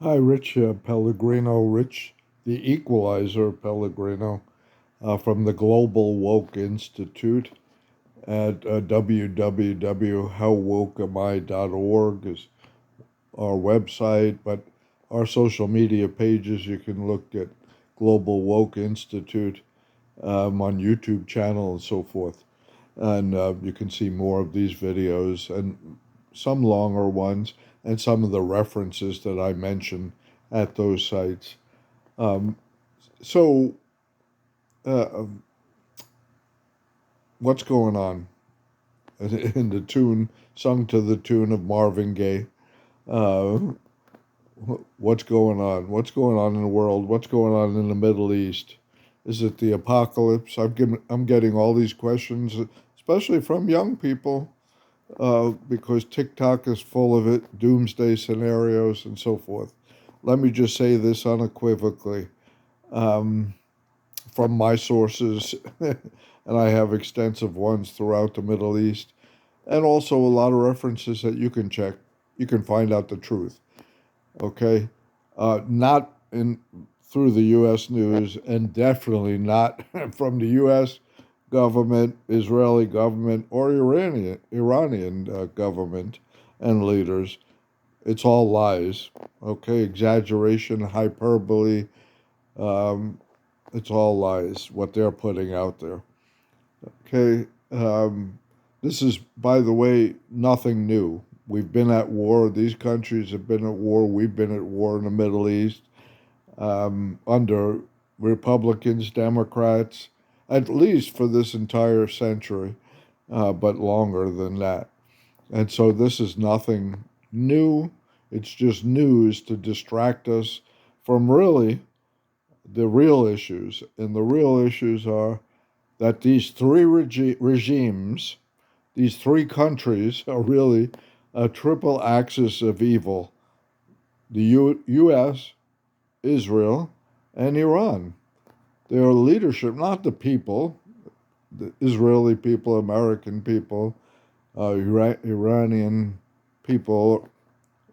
Hi, Rich Pellegrino, Rich, the Equalizer Pellegrino, from the Global Woke Institute at www.howwokeami.org is our website, but our social media pages, you can look at Global Woke Institute on YouTube channel and so forth. And you can see more of these videos and some longer ones and some of the references that I mentioned at those sites. Um, so, uh, what's going on in the tune, sung to the tune of Marvin Gaye? Uh, what's going on? What's going on in the world? What's going on in the Middle East? Is it the apocalypse? I'm getting all these questions, especially from young people, because TikTok is full of it, doomsday scenarios and so forth. Let me just say this unequivocally. Um, from my sources, and I have extensive ones throughout the Middle East, and also a lot of references that you can check. You can find out the truth. Okay, not in through the U.S. news, and definitely not from the U.S. government, Israeli government, or Iranian government and leaders. It's all lies. Okay, exaggeration, hyperbole. Um, it's all lies. What they're putting out there. Okay, this is, by the way, nothing new. We've been at war. These countries have been at war. We've been at war in the Middle East under Republicans, Democrats, at least for this entire century, but longer than that. And so this is nothing new. It's just news to distract us from really the real issues. And the real issues are that these three regimes, these three countries, are really a triple axis of evil: the U.S., Israel, and Iran. Their leadership, not the people, the Israeli people, American people, Iranian people,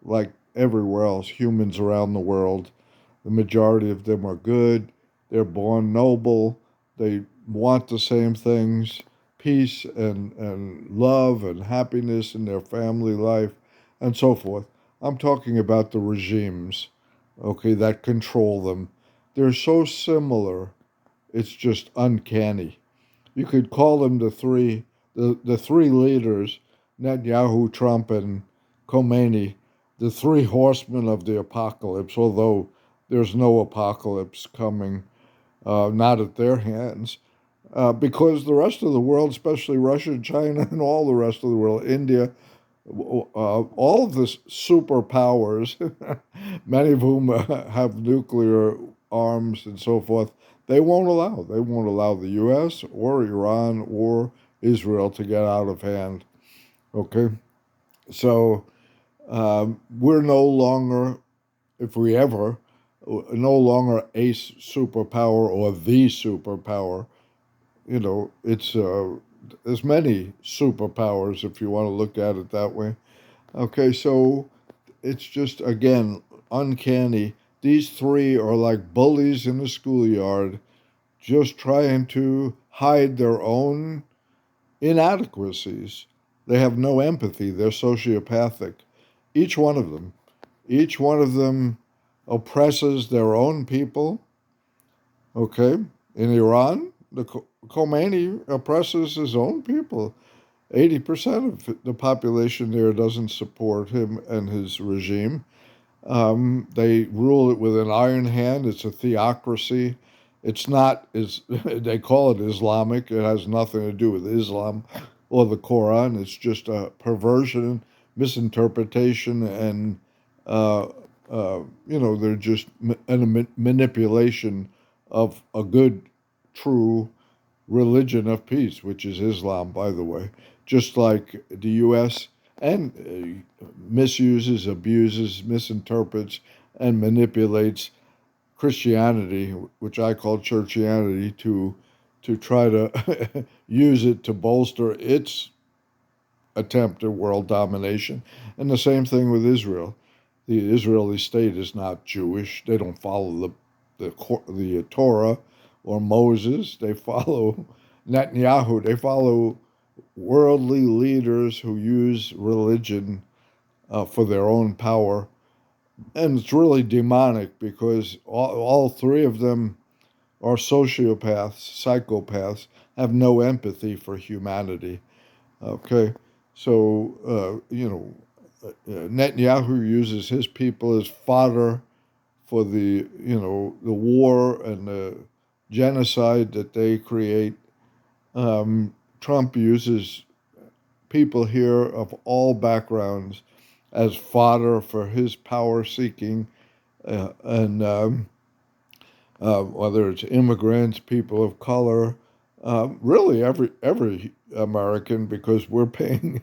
like everywhere else, humans around the world. The majority of them are good. They're born noble. They want the same things: peace and love and happiness in their family life and so forth. I'm talking about the regimes, okay, that control them. They're so similar, it's just uncanny. You could call them the three leaders, Netanyahu, Trump, and Khomeini, the three horsemen of the apocalypse, although there's no apocalypse coming, not at their hands, because the rest of the world, especially Russia, China, and all the rest of the world, India, all of the superpowers, many of whom have nuclear arms and so forth, they won't allow. They won't allow the U.S. or Iran or Israel to get out of hand. Okay, so we're no longer, if we ever, no longer a superpower or the superpower. You know, it's there's many superpowers if you want to look at it that way. Okay, so it's just again uncanny. These three are like bullies in the schoolyard, just trying to hide their own inadequacies. They have no empathy. They're sociopathic. Each one of them. Each one of them oppresses their own people. Okay, in Iran, the Khomeini oppresses his own people. 80% of the population there doesn't support him and his regime. They rule it with an iron hand. It's a theocracy. It's not is they call it Islamic. It has nothing to do with Islam or the Quran. It's just a perversion, misinterpretation, and uh, they're just manipulation of a good, true religion of peace, which is Islam, by the way. Just like the U.S. and misuses, abuses, misinterprets, and manipulates Christianity, which I call churchianity, to try to use it to bolster its attempt at world domination. And the same thing with Israel. the Israeli state is not Jewish. They don't follow the Torah or Moses. They follow Netanyahu. They follow worldly leaders who use religion for their own power. And it's really demonic because all three of them are sociopaths, psychopaths, have no empathy for humanity. Okay, so Netanyahu uses his people as fodder for the war and the genocide that they create. Trump uses people here of all backgrounds as fodder for his power seeking, and whether it's immigrants, people of color, really every American, because we're paying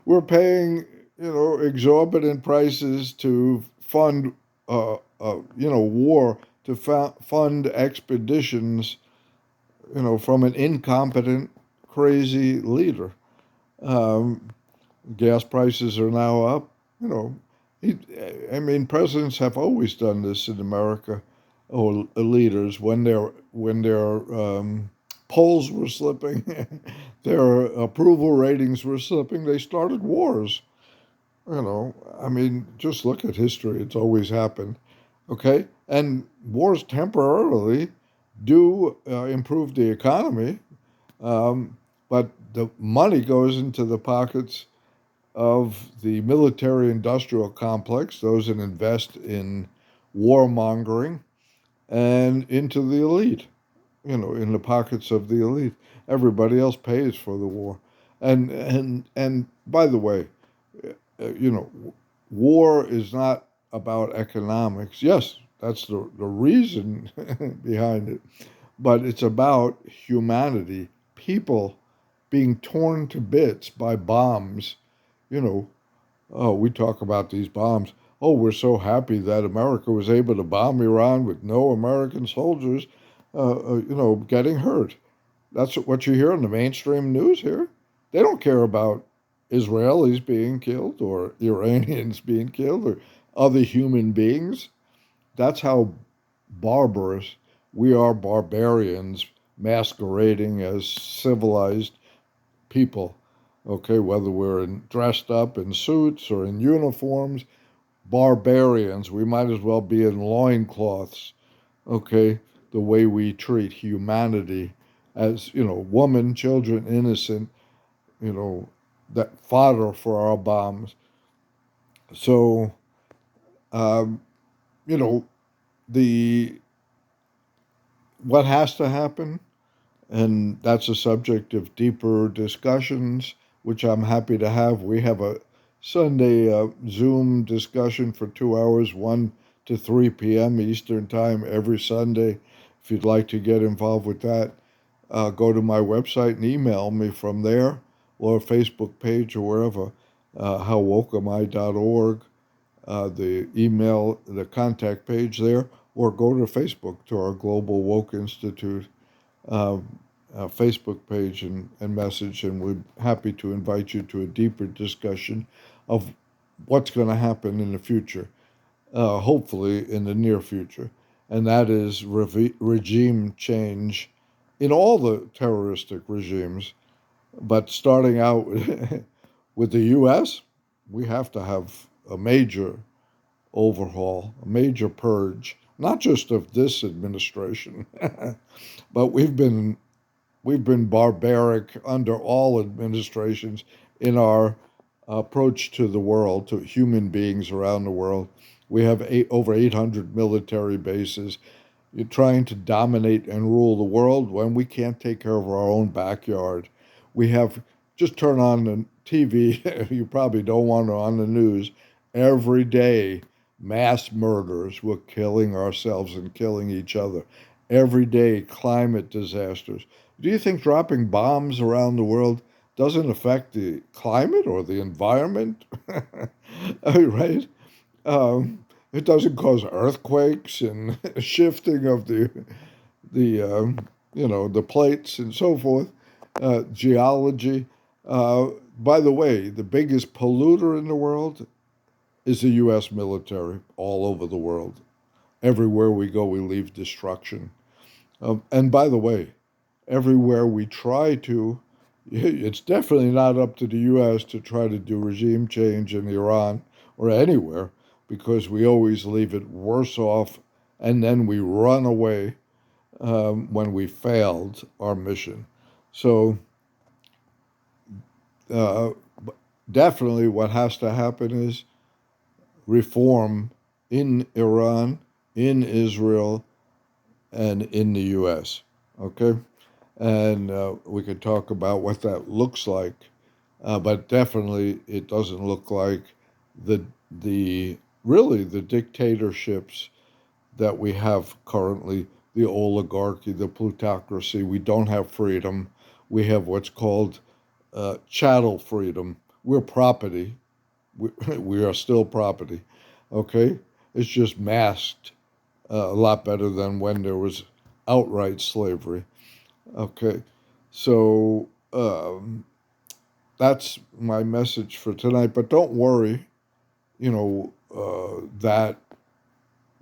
we're paying exorbitant prices to fund war, to fund expeditions from an incompetent, crazy leader. Um, Gas prices are now up. You know, I mean, presidents have always done this in America, or leaders when their polls were slipping, their approval ratings were slipping. They started wars. I mean, just look at history. It's always happened. Okay, and wars temporarily do improve the economy, but the money goes into the pockets of the military industrial complex, those that invest in warmongering, and into the elite, in the pockets of the elite. Everybody else pays for the war. And by the way, war is not about economics. Yes, that's the reason behind it, but it's about humanity, people being torn to bits by bombs. You know, oh, we talk about these bombs. Oh, we're so happy that America was able to bomb Iran with no American soldiers, getting hurt. That's what you hear in the mainstream news here. They don't care about Israelis being killed or Iranians being killed or other human beings. That's how barbarous we are, barbarians masquerading as civilized people. Okay, whether we're dressed up in suits or in uniforms, barbarians. We might as well be in loincloths. Okay, the way we treat humanity as, women, children, innocent, you know, that fodder for our bombs. So, um, you know, the what has to happen, and that's a subject of deeper discussions, which I'm happy to have. We have a Sunday Zoom discussion for 2 hours, 1 to 3 p.m. Eastern Time every Sunday. If you'd like to get involved with that, go to my website and email me from there, or Facebook page, or wherever, howwokeami.org, the contact page there, or go to Facebook to our Global Woke Institute uh, Facebook page and message, and we're happy to invite you to a deeper discussion of what's going to happen in the future, hopefully in the near future, and that is regime change in all the terroristic regimes. But starting out with the U.S., we have to have a major overhaul, a major purge, not just of this administration, but we've been barbaric under all administrations in our approach to the world, to human beings around the world. We have over 800 military bases. You're trying to dominate and rule the world when we can't take care of our own backyard. We have, just turn on the TV, you probably don't want it on the news, every day, mass murders. We're killing ourselves and killing each other. Every day, climate disasters. Do you think dropping bombs around the world doesn't affect the climate or the environment? Right? It doesn't cause earthquakes and shifting of the plates and so forth. Geology. By the way, the biggest polluter in the world is the U.S. military all over the world. Everywhere we go, we leave destruction. And by the way, everywhere we try to, it's definitely not up to the U.S. to try to do regime change in Iran or anywhere, because we always leave it worse off, and then we run away when we failed our mission. So uh, definitely what has to happen is reform in Iran, in Israel, and in the U.S. Okay? And we could talk about what that looks like, but definitely it doesn't look like the really the dictatorships that we have currently, the oligarchy, the plutocracy. We don't have freedom. We have what's called chattel freedom. We're property. We are still property. Okay? It's just masked a lot better than when there was outright slavery. Okay? So that's my message for tonight. But don't worry, that,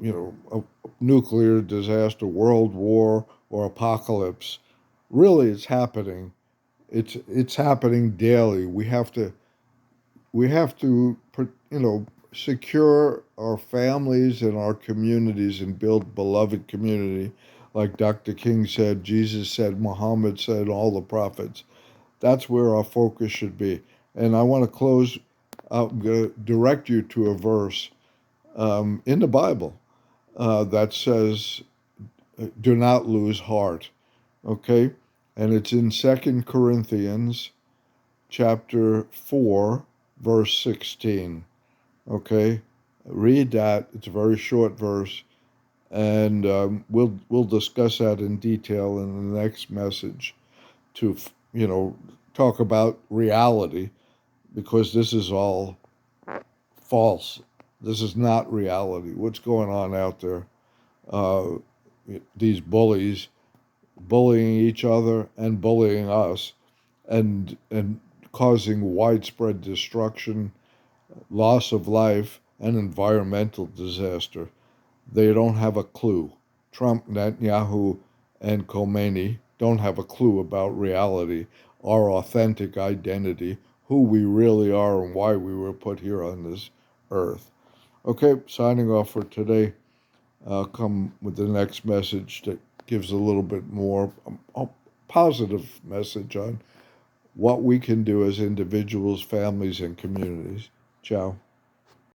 a nuclear disaster, world war, or apocalypse really is happening. It's happening daily. We have to secure our families and our communities and build beloved community, like Dr. King said, Jesus said, Muhammad said, all the prophets. That's where our focus should be. And I want to close. I'm going to direct you to a verse in the Bible that says, "Do not lose heart." Okay, and it's in 2 Corinthians chapter 4, verse 16. Okay, read that. It's a very short verse, and we'll discuss that in detail in the next message to talk about reality, because this is all false. This is not reality. What's going on out there? Uh, these bullies bullying each other and bullying us, and causing widespread destruction, loss of life, and environmental disaster. They don't have a clue. Trump, Netanyahu, and Khomeini don't have a clue about reality, our authentic identity, who we really are, and why we were put here on this earth. Okay, signing off for today. I'll come with the next message that gives a little bit more a positive message on what we can do as individuals, families, and communities. Ciao.